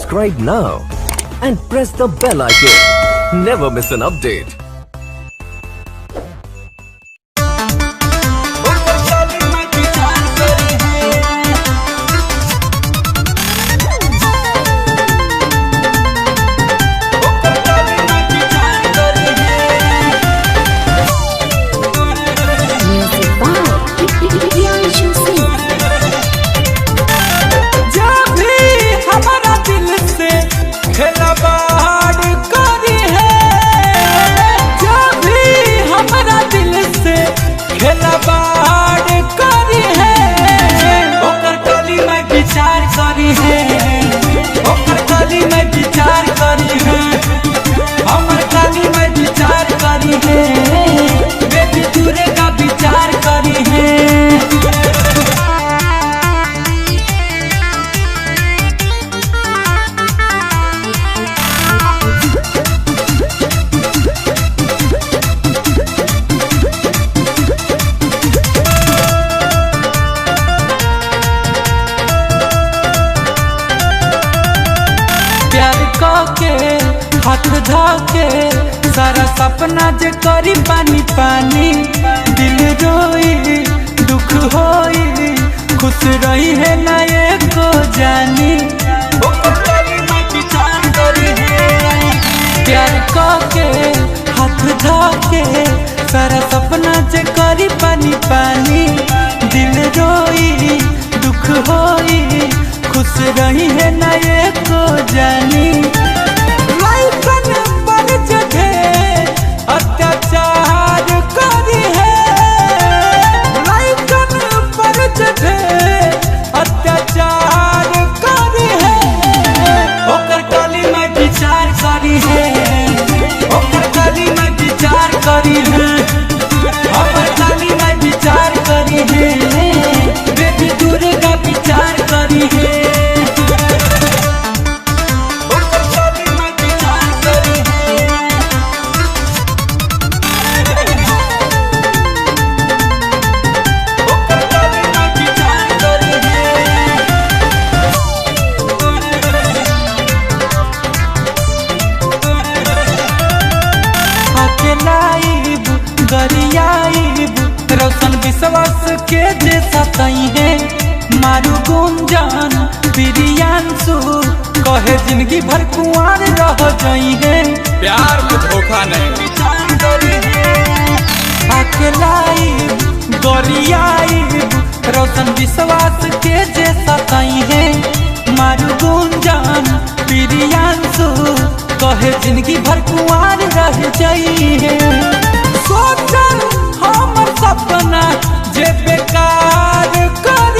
Subscribe now and press the bell icon. Never miss an update. के हाथ धाके सारा सपना जे करी पानी पानी, दिल रोई दुख होई खुश रही है ना एको जानी। प्यार के हाथ धाके सारा सपना जे करी पानी पानी, दिल रोई दुख होई खुश रही है ना एको जानी। अत्याचार करी है लाइकन पर जगह, अत्याचार करी है ओकर कली में विचार करी है, ओकर कली में विचार करी है, ओकर कली में विचार करी है, बेबी दूर का विचार करी है। रोशन विश्वास के जैसा तई है मारू गुंजन प्रियांशु कहे जिंदगी भर कुंवार रह जाई है। प्यार में धोखा नहीं अकेलाई गोरियाई रोशन विश्वास के जैसा तई है मारू गुंजन प्रियांशु कहे जिंदगी भर कुंवार रह जाई है। सोचल हमर सपना जे बेकार कर